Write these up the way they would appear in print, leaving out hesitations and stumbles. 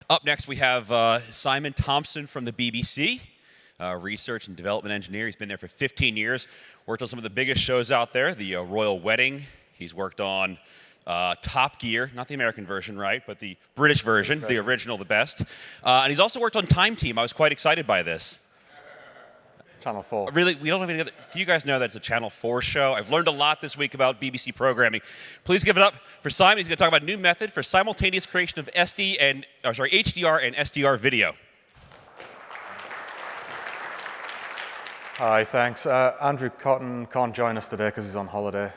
Up next, we have Simon Thompson from the BBC, research and development engineer. He's been there for 15 years, worked on some of the biggest shows out there, the Royal Wedding. He's worked on Top Gear, not the American version, right, but the British version, the original, the best. And he's also worked on Time Team. I was quite excited by this. Channel 4. Really, we don't have any other. Do you guys know that it's a Channel 4 show? I've learned a lot this week about BBC programming. Please give it up for Simon. He's going to talk about a new method for simultaneous creation of HDR and SDR video. Hi, thanks. Andrew Cotton can't join us today because he's on holiday.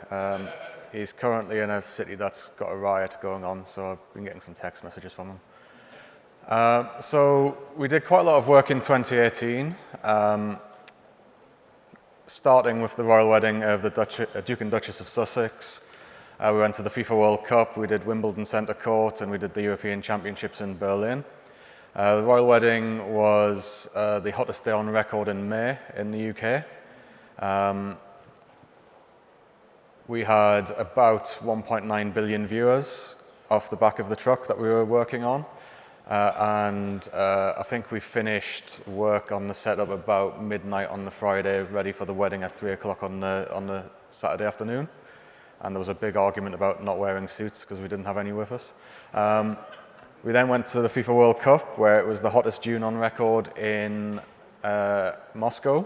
He's currently in a city that's got a riot going on, so I've been getting some text messages from him. So we did quite a lot of work in 2018. Starting with the royal wedding of the Duke and Duchess of Sussex. We went to the FIFA World Cup, we did Wimbledon Centre Court, and we did the European Championships in Berlin. The royal wedding was the hottest day on record in May in the UK. We had about 1.9 billion viewers off the back of the truck that we were working on. I think we finished work on the setup about midnight on the Friday, ready for the wedding at 3 o'clock on the Saturday afternoon. And there was a big argument about not wearing suits because we didn't have any with us. We then went to the FIFA World Cup, where it was the hottest June on record in Moscow.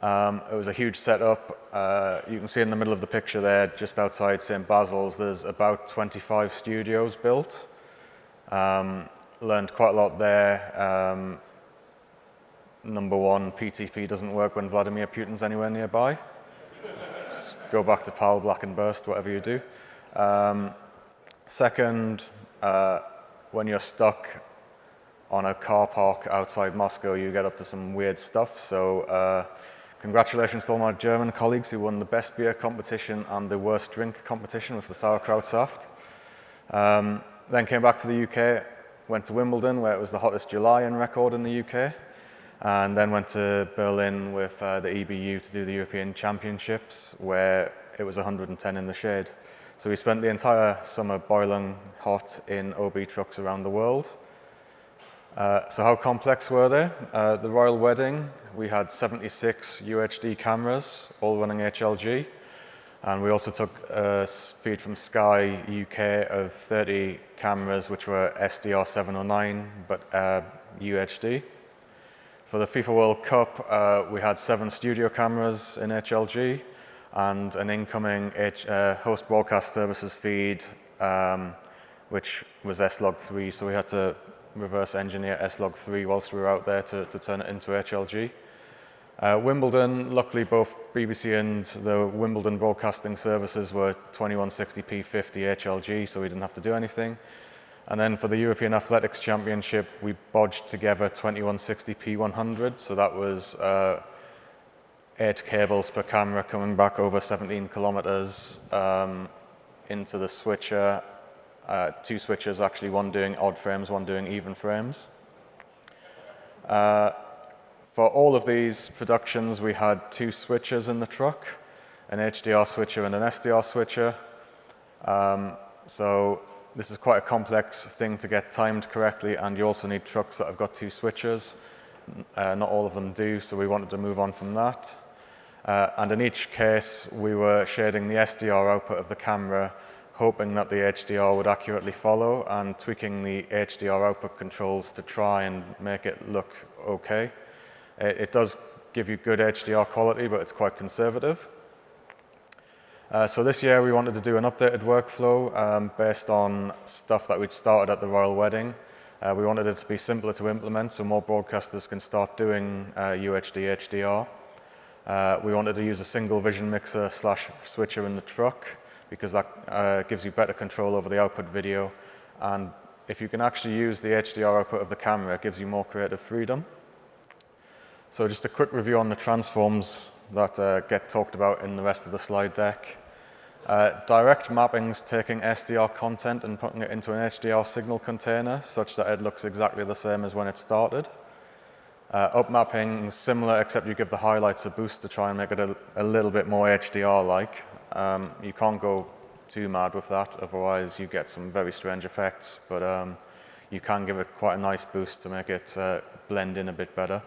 It was a huge setup. You can see in the middle of the picture there, just outside St. Basil's, there's about 25 studios built. Learned quite a lot there. Number one, PTP doesn't work when Vladimir Putin's anywhere nearby. Just go back to PAL, Black and Burst, whatever you do. Second, when you're stuck on a car park outside Moscow, you get up to some weird stuff. So congratulations to all my German colleagues who won the best beer competition and the worst drink competition with the sauerkraut saft. Then came back to the UK, went to Wimbledon, where it was the hottest July on record in the UK, and then went to Berlin with the EBU to do the European Championships, where it was 110 in the shade. So we spent the entire summer boiling hot in OB trucks around the world. So how complex were they? The royal wedding, we had 76 UHD cameras, all running HLG. And we also took a feed from Sky UK of 30 cameras, which were SDR 709, but UHD. For the FIFA World Cup, we had 7 studio cameras in HLG and an incoming host broadcast services feed, which was S-Log3. So we had to reverse engineer S-Log3 whilst we were out there to turn it into HLG. Wimbledon, luckily both BBC and the Wimbledon broadcasting services were 2160p 50 HLG, so we didn't have to do anything. And then for the European Athletics Championship, we bodged together 2160p 100, so that was 8 cables per camera coming back over 17 kilometers into the switcher. 2 switchers, actually, one doing odd frames, one doing even frames. For all of these productions, we had 2 switchers in the truck, an HDR switcher and an SDR switcher. So this is quite a complex thing to get timed correctly, and you also need trucks that have got 2 switchers. Not all of them do, so we wanted to move on from that. And in each case, we were shading the SDR output of the camera, hoping that the HDR would accurately follow, and tweaking the HDR output controls to try and make it look okay. It does give you good HDR quality, but it's quite conservative. So this year we wanted to do an updated workflow based on stuff that we'd started at the royal wedding. We wanted it to be simpler to implement so more broadcasters can start doing UHD HDR. We wanted to use a single vision mixer / switcher in the truck because that gives you better control over the output video. And if you can actually use the HDR output of the camera, it gives you more creative freedom. So just a quick review on the transforms that get talked about in the rest of the slide deck. Direct mapping's taking SDR content and putting it into an HDR signal container such that it looks exactly the same as when it started. Upmapping is similar, except you give the highlights a boost to try and make it a little bit more HDR-like. You can't go too mad with that, otherwise you get some very strange effects. But you can give it quite a nice boost to make it blend in a bit better.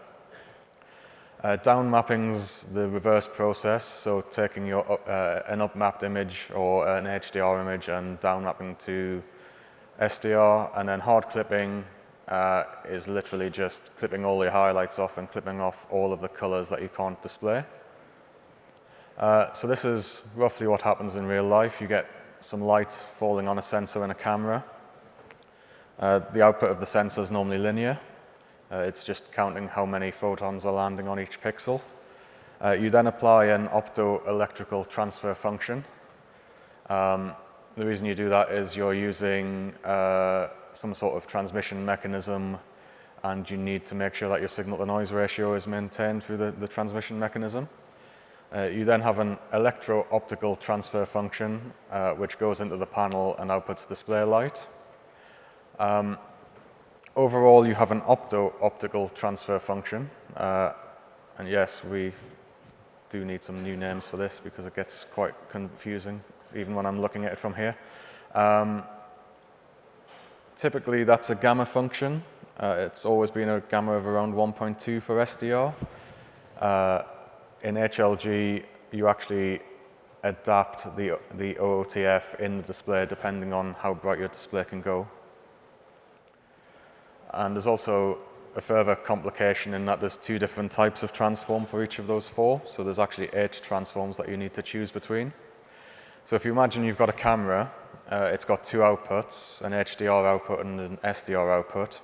Down mapping's the reverse process, so taking an up-mapped image or an HDR image and down mapping to SDR, and then hard clipping is literally just clipping all your highlights off and clipping off all of the colors that you can't display. So this is roughly what happens in real life. You get some light falling on a sensor and a camera. The output of the sensor is normally linear. It's just counting how many photons are landing on each pixel. You then apply an optoelectrical transfer function. The reason you do that is you're using some sort of transmission mechanism, and you need to make sure that your signal-to-noise ratio is maintained through the transmission mechanism. You then have an electro-optical transfer function, which goes into the panel and outputs display light. Overall, you have an opto-optical transfer function. And yes, we do need some new names for this because it gets quite confusing, even when I'm looking at it from here. Typically, that's a gamma function. It's always been a gamma of around 1.2 for SDR. In HLG, you actually adapt the OOTF in the display depending on how bright your display can go. And there's also a further complication in that there's two different types of transform for each of those four. So there's actually 8 transforms that you need to choose between. So if you imagine you've got a camera, it's got 2 outputs, an HDR output and an SDR output.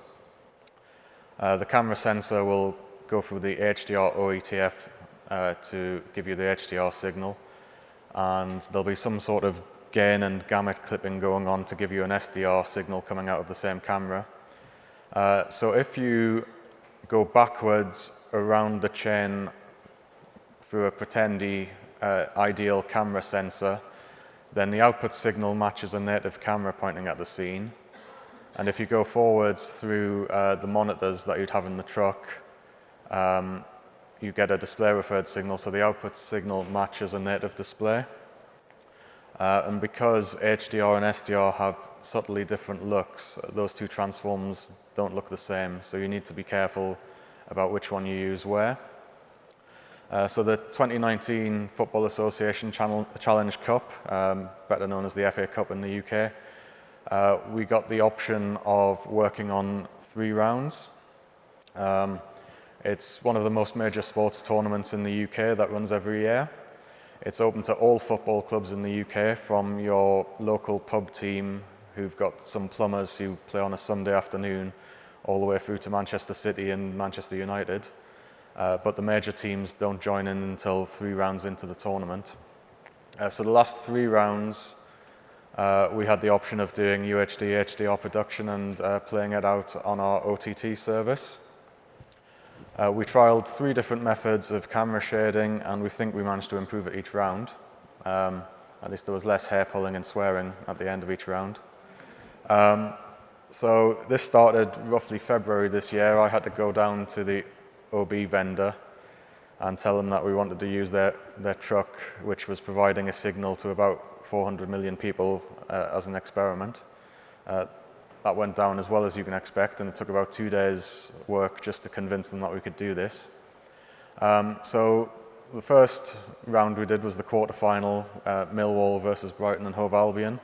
The camera sensor will go through the HDR OETF to give you the HDR signal. And there'll be some sort of gain and gamut clipping going on to give you an SDR signal coming out of the same camera. So if you go backwards around the chain through a pretendy ideal camera sensor, then the output signal matches a native camera pointing at the scene. And if you go forwards through the monitors that you'd have in the truck, you get a display referred signal, so the output signal matches a native display. And because HDR and SDR have subtly different looks, those two transforms don't look the same, so you need to be careful about which one you use where. So the 2019 Football Association Challenge Cup, better known as the FA Cup in the UK, we got the option of working on 3 rounds. It's one of the most major sports tournaments in the UK that runs every year. It's open to all football clubs in the UK, from your local pub team who've got some plumbers who play on a Sunday afternoon, all the way through to Manchester City and Manchester United. But the major teams don't join in until 3 rounds into the tournament. So the last 3 rounds, we had the option of doing UHD, HDR production and playing it out on our OTT service. We trialed 3 different methods of camera shading, and we think we managed to improve it each round. At least there was less hair pulling and swearing at the end of each round. So this started roughly February this year. I had to go down to the OB vendor and tell them that we wanted to use their truck, which was providing a signal to about 400 million people as an experiment. That went down as well as you can expect, and it took about 2 days' work just to convince them that we could do this. So the first round we did was the quarterfinal, Millwall versus Brighton and Hove Albion.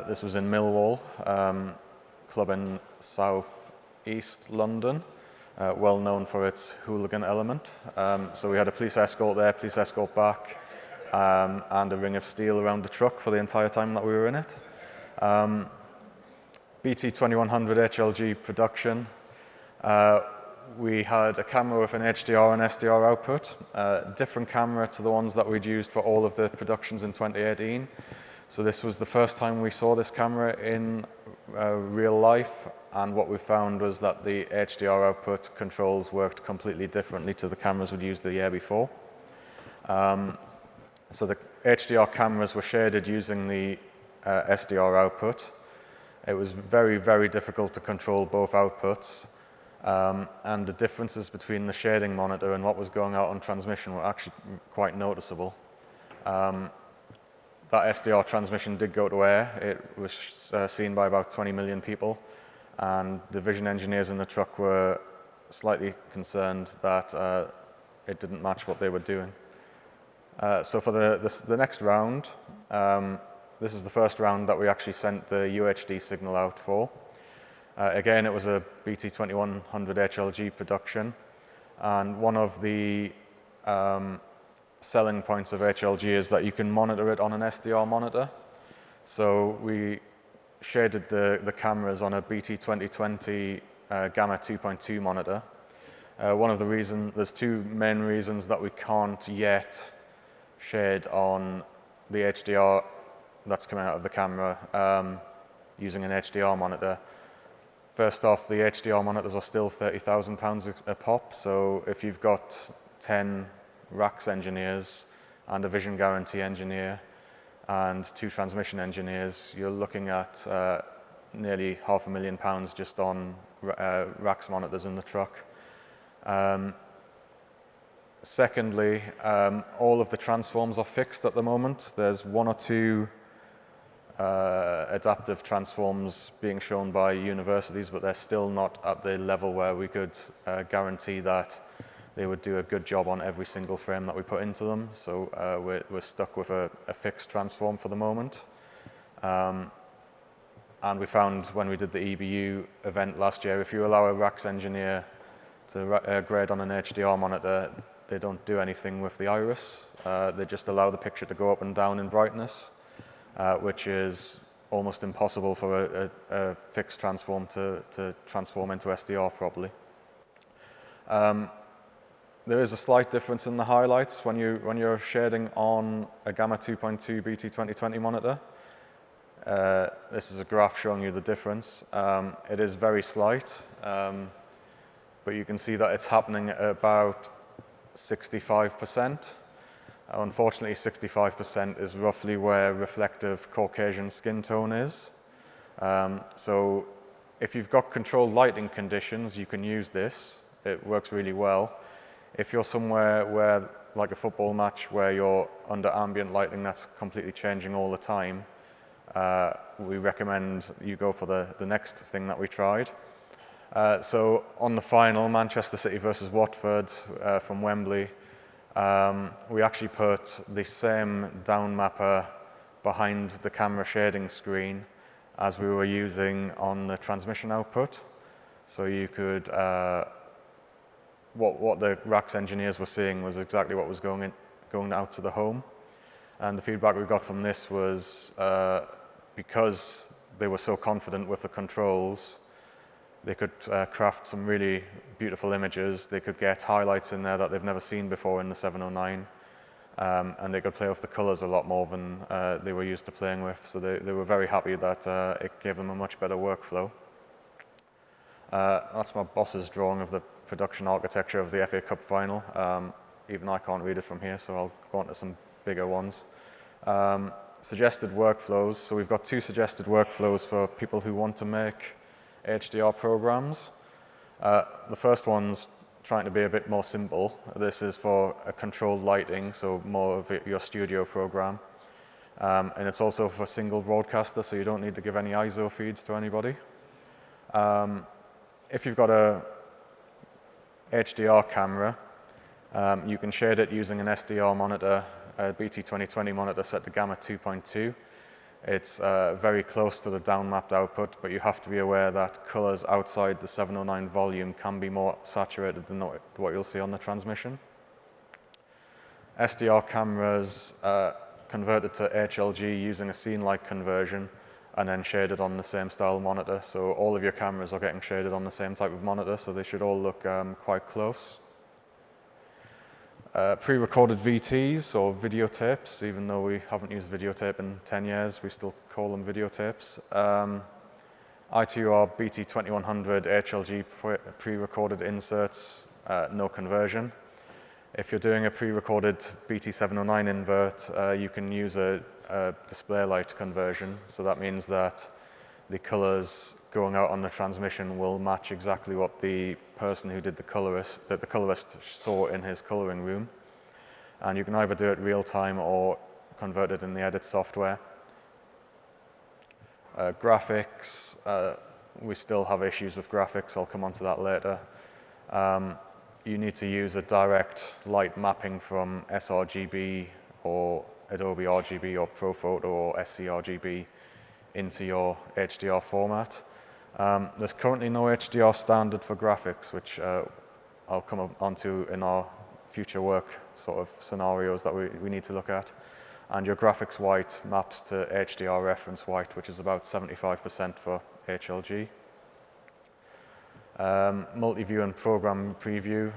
This was in Millwall, club in South East London, well known for its hooligan element. So we had a police escort there, police escort back, and a ring of steel around the truck for the entire time that we were in it. BT 2100 HLG production. We had a camera with an HDR and SDR output, different camera to the ones that we'd used for all of the productions in 2018. So this was the first time we saw this camera in real life, and what we found was that the HDR output controls worked completely differently to the cameras we'd used the year before. So the HDR cameras were shaded using the SDR output. It was very, very difficult to control both outputs, and the differences between the shading monitor and what was going out on transmission were actually quite noticeable. That SDR transmission did go to air. It was seen by about 20 million people, and the vision engineers in the truck were slightly concerned that it didn't match what they were doing. So for the next round, this is the first round that we actually sent the UHD signal out for. Again, it was a BT2100 HLG production, and one of the selling points of HLG is that you can monitor it on an SDR monitor. So we shaded the cameras on a BT2020 Gamma 2.2 monitor. One of the reasons, there's two main reasons that we can't yet shade on the HDR that's coming out of the camera using an HDR monitor. First off, the HDR monitors are still £30,000 a pop, so if you've got 10 RACS engineers and a vision guarantee engineer and 2 transmission engineers, you're looking at nearly £500,000 just on RACS monitors in the truck. Secondly, all of the transforms are fixed at the moment. There's 1 or 2 adaptive transforms being shown by universities, but they're still not at the level where we could guarantee that they would do a good job on every single frame that we put into them. So we're stuck with a fixed transform for the moment. And we found when we did the EBU event last year, if you allow a RACS engineer to grade on an HDR monitor, they don't do anything with the iris. They just allow the picture to go up and down in brightness, which is almost impossible for a fixed transform to transform into SDR properly. There is a slight difference in the highlights when you're shading on a Gamma 2.2 BT2020 monitor. This is a graph showing you the difference. It is very slight, but you can see that it's happening at about 65%. Unfortunately, 65% is roughly where reflective Caucasian skin tone is. So if you've got controlled lighting conditions, you can use this. It works really well. If you're somewhere where, like a football match, where you're under ambient lighting that's completely changing all the time, we recommend you go for the next thing that we tried. So on the final, Manchester City versus Watford from Wembley, we actually put the same down mapper behind the camera shading screen as we were using on the transmission output. So you could, what the RACS engineers were seeing was exactly what was going out to the home. And the feedback we got from this was because they were so confident with the controls, they could craft some really beautiful images. They could get highlights in there that they've never seen before in the 709. And they could play with the colors a lot more than they were used to playing with. So they were very happy that it gave them a much better workflow. That's my boss's drawing of the production architecture of the FA Cup final. Even I can't read it from here, so I'll go on to some bigger ones. Suggested workflows. So we've got 2 suggested workflows for people who want to make HDR programs. The first one's trying to be a bit more simple. This is for a controlled lighting, so more of your studio program. And it's also for single broadcaster, so you don't need to give any ISO feeds to anybody. If you've got a HDR camera, you can shade it using an SDR monitor, a BT2020 monitor set to Gamma 2.2. It's very close to the down-mapped output, but you have to be aware that colors outside the 709 volume can be more saturated than what you'll see on the transmission. SDR cameras converted to HLG using a scene-like conversion and then shaded on the same style monitor. So all of your cameras are getting shaded on the same type of monitor, so they should all look quite close. Pre-recorded VTs or videotapes, even though we haven't used videotape in 10 years, we still call them videotapes. ITUR BT2100 HLG pre-recorded inserts, no conversion. If you're doing a pre-recorded BT709 invert, you can use a display light conversion. So that means that the colors going out on the transmission will match exactly what the person who did the colorist saw in his coloring room. And you can either do it real time or convert it in the edit software. Graphics, we still have issues with graphics. I'll come on to that later. You need to use a direct light mapping from sRGB or Adobe RGB or ProPhoto or sCRGB into your HDR format. There's currently no HDR standard for graphics, which I'll come onto in our future work sort of scenarios that we need to look at. And your graphics white maps to HDR reference white, which is about 75% for HLG. Multi-view and program preview.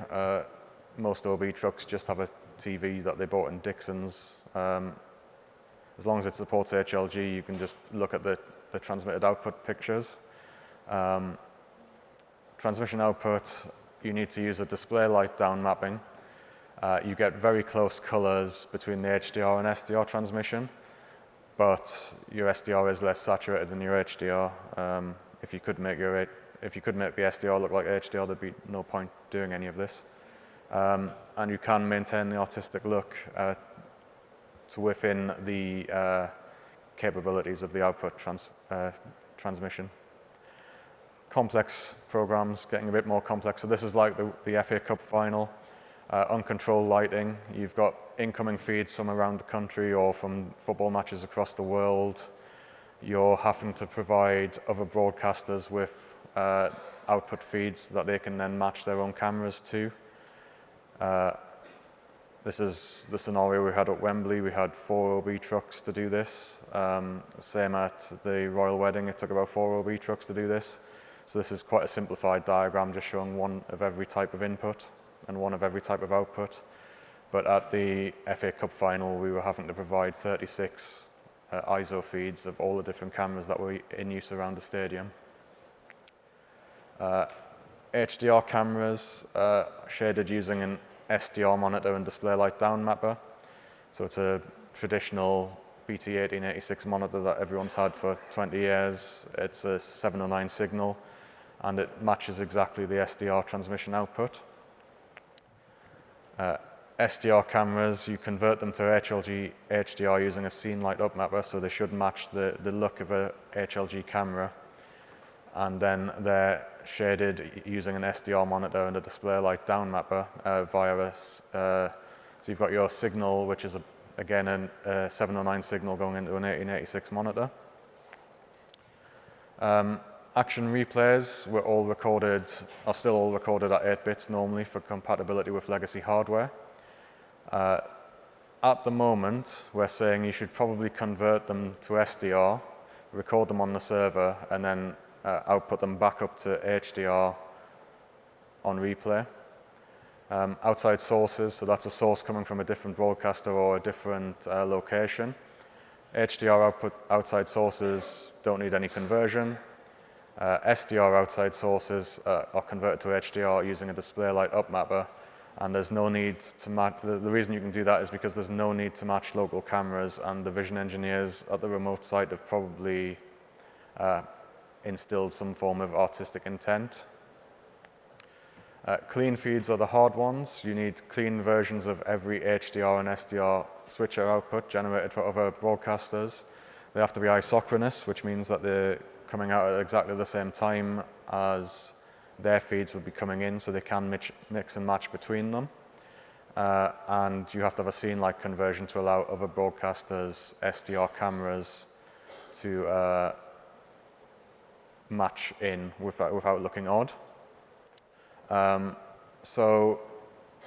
Most OB trucks just have a TV that they bought in Dixon's. As long as it supports HLG, you can just look at the transmitted output pictures. Transmission output, you need to use a display light down mapping. You get very close colors between the HDR and SDR transmission, but your SDR is less saturated than your HDR. If you could make the SDR look like HDR, there'd be no point doing any of this. And you can maintain the artistic look to within the capabilities of the output transmission. Complex programs, getting a bit more complex. So this is like the FA Cup final. Uncontrolled lighting. You've got incoming feeds from around the country or from football matches across the world. You're having to provide other broadcasters with output feeds that they can then match their own cameras to. This is the scenario we had at Wembley. We had 4 OB trucks to do this. Same at the Royal Wedding, it took about 4 OB trucks to do this. So this is quite a simplified diagram, just showing one of every type of input and one of every type of output. But at the FA Cup final, we were having to provide 36 ISO feeds of all the different cameras that were in use around the stadium. HDR cameras shaded using an SDR monitor and display light down mapper. So it's a traditional BT1886 monitor that everyone's had for 20 years. It's a 709 signal, and it matches exactly the SDR transmission output. SDR cameras, you convert them to HLG HDR using a scene light up mapper, so they should match the look of a HLG camera. And then they're shaded using an SDR monitor and a display light down mapper via so you've got your signal, which is again a 709 signal going into an 1886 monitor. Action replays are still all recorded at 8 bits normally for compatibility with legacy hardware. At the moment, we're saying you should probably convert them to SDR, record them on the server, and then output them back up to HDR on replay. Outside sources, so that's a source coming from a different broadcaster or a different location. HDR output outside sources don't need any conversion. SDR outside sources are converted to HDR using a display light up mapper, and there's no need to match. The reason you can do that is because there's no need to match local cameras, and the vision engineers at the remote site have probably instilled some form of artistic intent. Clean feeds are the hard ones. You need clean versions of every HDR and SDR switcher output generated for other broadcasters. They have to be isochronous, which means that they're coming out at exactly the same time as their feeds would be coming in, so they can mix and match between them. And you have to have a scene-like conversion to allow other broadcasters' SDR cameras to match in without looking odd. So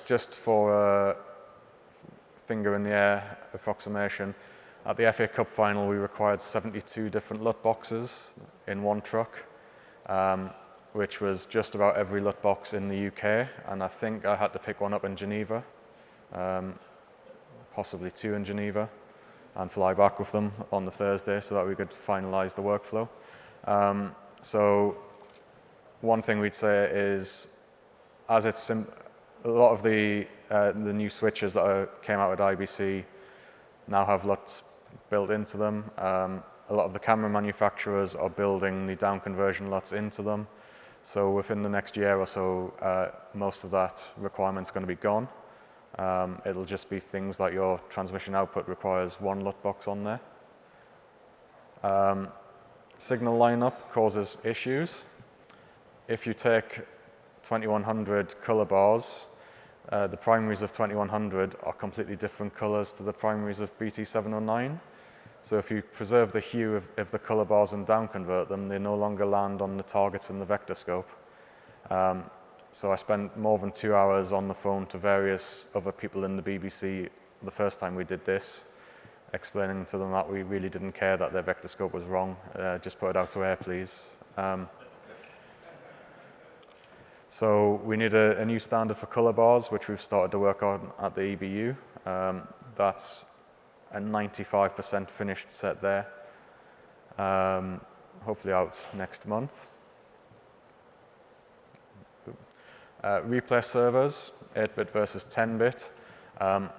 just for a finger in the air approximation, at the FA Cup final we required 72 different LUT boxes in one truck, which was just about every LUT box in the UK, and I think I had to pick one up in Geneva, possibly 2 in Geneva, and fly back with them on the Thursday so that we could finalize the workflow. So one thing we'd say is, as it's a lot of the new switches that came out at IBC now have LUTs built into them. A lot of the camera manufacturers are building the down conversion LUTs into them. So within the next year or so, most of that requirement's going to be gone. It'll just be things like your transmission output requires 1 LUT box on there. signal lineup causes issues. If you take 2100 color bars, the primaries of 2100 are completely different colors to the primaries of BT709. So if you preserve the hue of the color bars and downconvert them, they no longer land on the targets in the vector scope. So I spent more than 2 hours on the phone to various other people in the BBC the first time we did this, explaining to them that we really didn't care that their vector scope was wrong. Just put it out to air, please. So we need a new standard for color bars, which we've started to work on at the EBU. That's a 95% finished set there. Hopefully out next month. Replay servers, 8-bit versus 10-bit.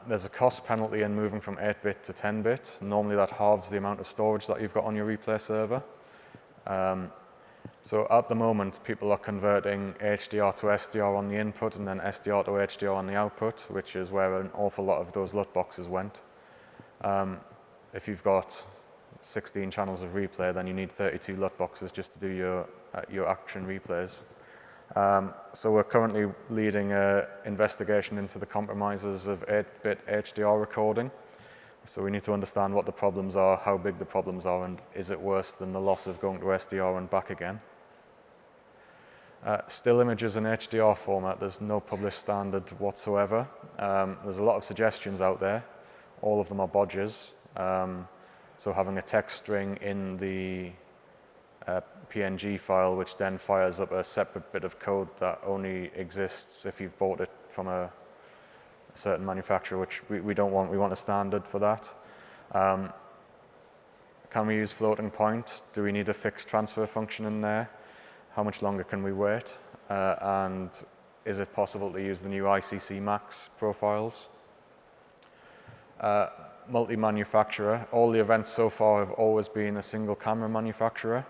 There's a cost penalty in moving from 8-bit to 10-bit. Normally that halves the amount of storage that you've got on your replay server. So at the moment, people are converting HDR to SDR on the input and then SDR to HDR on the output, which is where an awful lot of those LUT boxes went. If you've got 16 channels of replay, then you need 32 LUT boxes just to do your action replays. So we're currently leading an investigation into the compromises of 8-bit HDR recording. So we need to understand what the problems are, how big the problems are, and is it worse than the loss of going to SDR and back again. Still images in HDR format, there's no published standard whatsoever. There's a lot of suggestions out there. All of them are bodges. So having a text string in the PNG file, which then fires up a separate bit of code that only exists if you've bought it from a certain manufacturer, which we don't want. We want a standard for that. Can we use floating point? Do we need a fixed transfer function in there? How much longer can we wait? And is it possible to use the new ICC Max profiles? Multi-manufacturer. All the events so far have always been a single camera manufacturer.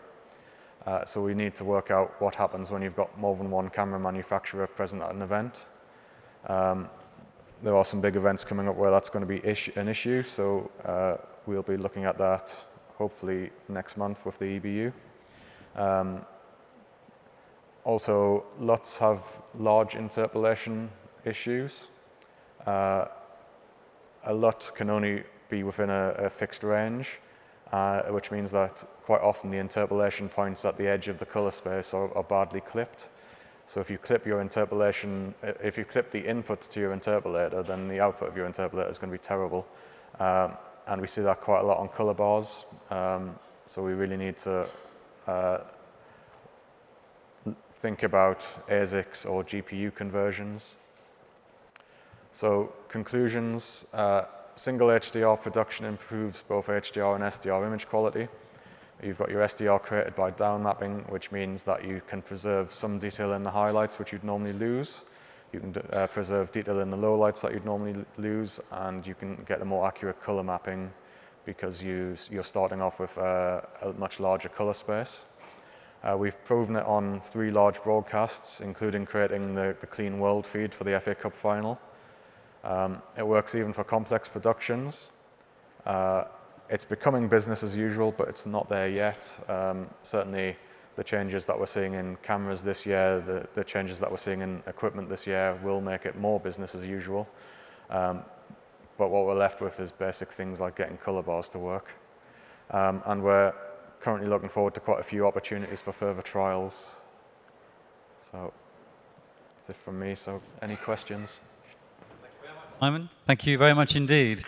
So we need to work out what happens when you've got more than one camera manufacturer present at an event. There are some big events coming up where that's going to be an issue, so we'll be looking at that hopefully next month with the EBU. Also, LUTs have large interpolation issues. A LUT can only be within a fixed range, which means that quite often the interpolation points at the edge of the color space are badly clipped. So if you clip your interpolation, if you clip the input to your interpolator, then the output of your interpolator is going to be terrible. And we see that quite a lot on color bars. So we really need to think about ASICs or GPU conversions. So conclusions, single HDR production improves both HDR and SDR image quality. You've got your SDR created by down mapping, which means that you can preserve some detail in the highlights, which you'd normally lose. You can preserve detail in the lowlights that you'd normally lose, and you can get a more accurate color mapping because you're starting off with a much larger color space. We've proven it on 3 large broadcasts, including creating the clean world feed for the FA Cup final. It works even for complex productions. It's becoming business as usual, but it's not there yet. Certainly, the changes that we're seeing in cameras this year, the changes that we're seeing in equipment this year will make it more business as usual. But what we're left with is basic things like getting color bars to work. And we're currently looking forward to quite a few opportunities for further trials. So that's it from me. So any questions? Simon, thank you very much indeed.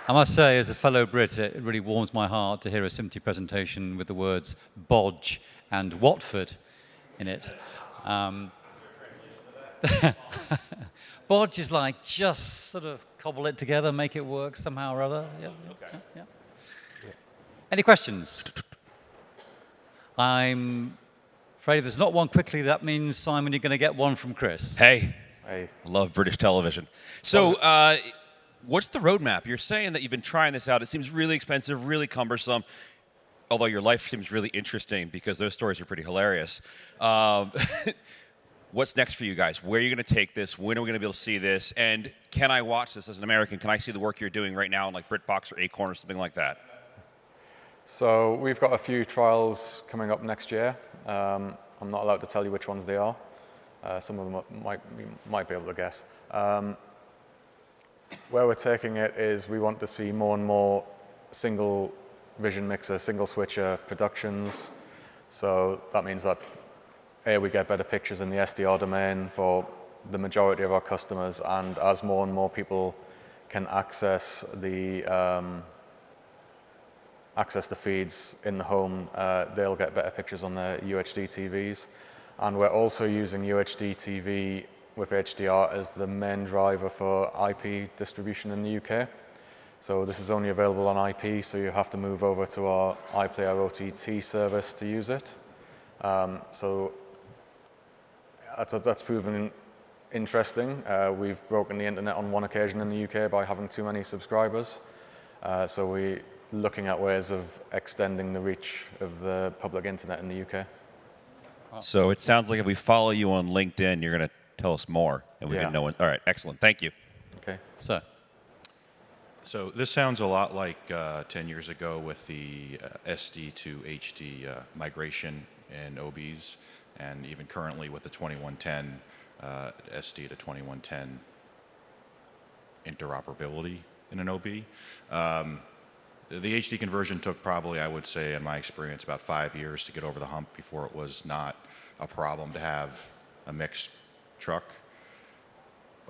I must say, as a fellow Brit, it really warms my heart to hear a SMPTE presentation with the words Bodge and Watford in it. Bodge is like just sort of cobble it together, make it work somehow or other. Yeah, okay. Yeah. Any questions? I'm afraid if there's not one quickly, that means, Simon, you're going to get one from Chris. Hey, Hey. I love British television. So what's the roadmap? You're saying that you've been trying this out. It seems really expensive, really cumbersome, although your life seems really interesting because those stories are pretty hilarious. what's next for you guys? Where are you going to take this? When are we going to be able to see this? And can I watch this as an American? Can I see the work you're doing right now on like BritBox or Acorn or something like that? So we've got a few trials coming up next year. I'm not allowed to tell you which ones they are. Some of them you might be able to guess. Where we're taking it is we want to see more and more single vision mixer, single switcher productions. So that means that we get better pictures in the SDR domain for the majority of our customers, and as more and more people can access the feeds in the home, they'll get better pictures on their UHD TVs. And we're also using UHD TV with HDR as the main driver for IP distribution in the UK. So this is only available on IP, so you have to move over to our iPlayer OTT service to use it. So that's proven interesting. We've broken the internet on one occasion in the UK by having too many subscribers. So we're looking at ways of extending the reach of the public internet in the UK. So it sounds like if we follow you on LinkedIn, you're going to tell us more, and we can know when. All right, excellent. Thank you. Okay. So this sounds a lot like 10 years ago with the SD to HD migration in OBs, and even currently with the 2110 SD to 2110 interoperability in an OB. The HD conversion took probably, I would say, in my experience, about 5 years to get over the hump before it was not a problem to have a mixed truck.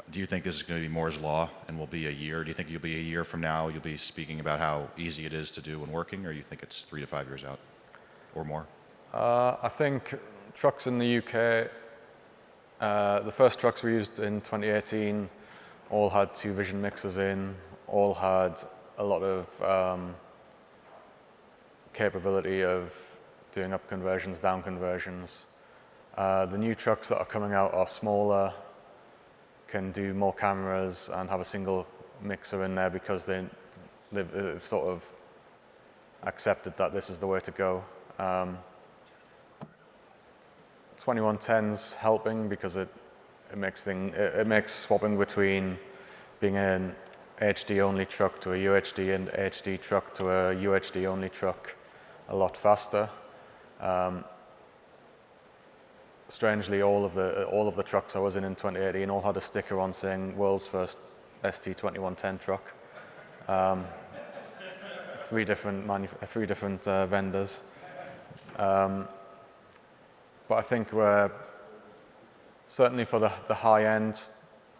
Do you think this is going to be Moore's Law and will be a year? Do you think you'll be a year from now, you'll be speaking about how easy it is to do when working, or you think it's 3 to 5 years out or more? I think trucks in the UK, the first trucks we used in 2018 all had 2 vision mixers in, all had a lot of capability of doing up conversions, down conversions. The new trucks that are coming out are smaller, can do more cameras and have a single mixer in there because they've sort of accepted that this is the way to go. 2110's helping because it makes swapping between being an HD only truck to a UHD and HD truck to a UHD only truck a lot faster. Strangely, all of the trucks I was in 2018 all had a sticker on saying "World's First ST2110 Truck." 3 different vendors. But I think we're certainly for the high-end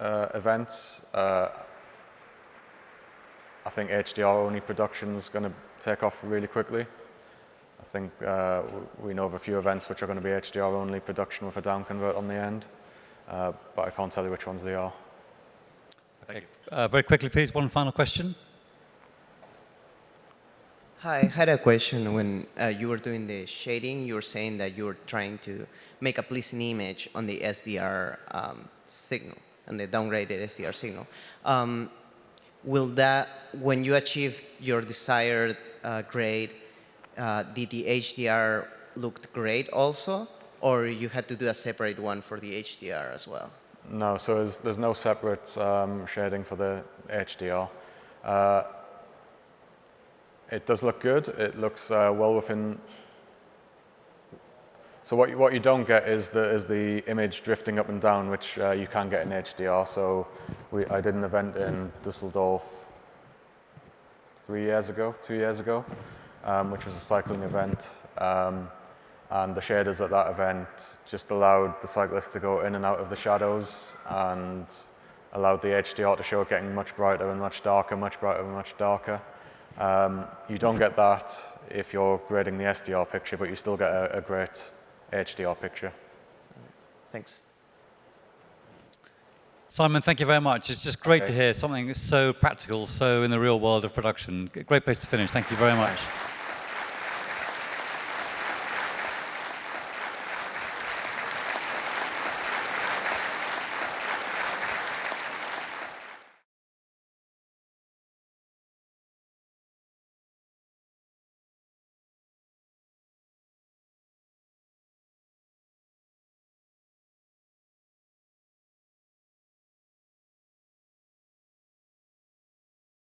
events. I think HDR-only production is going to take off really quickly. I think we know of a few events which are going to be HDR-only production with a down convert on the end, but I can't tell you which ones they are. Thank you. Very quickly, please, one final question. Hi, I had a question. When you were doing the shading, you were saying that you were trying to make a pleasing image on the SDR signal, on the downgraded SDR signal. Will that, when you achieve your desired grade, did the HDR look great also, or you had to do a separate one for the HDR as well? No, so there's no separate shading for the HDR. It does look good. It looks well within. So what you don't get is the image drifting up and down, which you can get in HDR. So I did an event in Dusseldorf 2 years ago, which was a cycling event. And the shaders at that event just allowed the cyclists to go in and out of the shadows and allowed the HDR to show it getting much brighter and much darker, much brighter and much darker. You don't get that if you're grading the SDR picture, but you still get a great HDR picture. Thanks. Simon, thank you very much. It's just great to hear something so practical, so in the real world of production. Great place to finish. Thank you very much.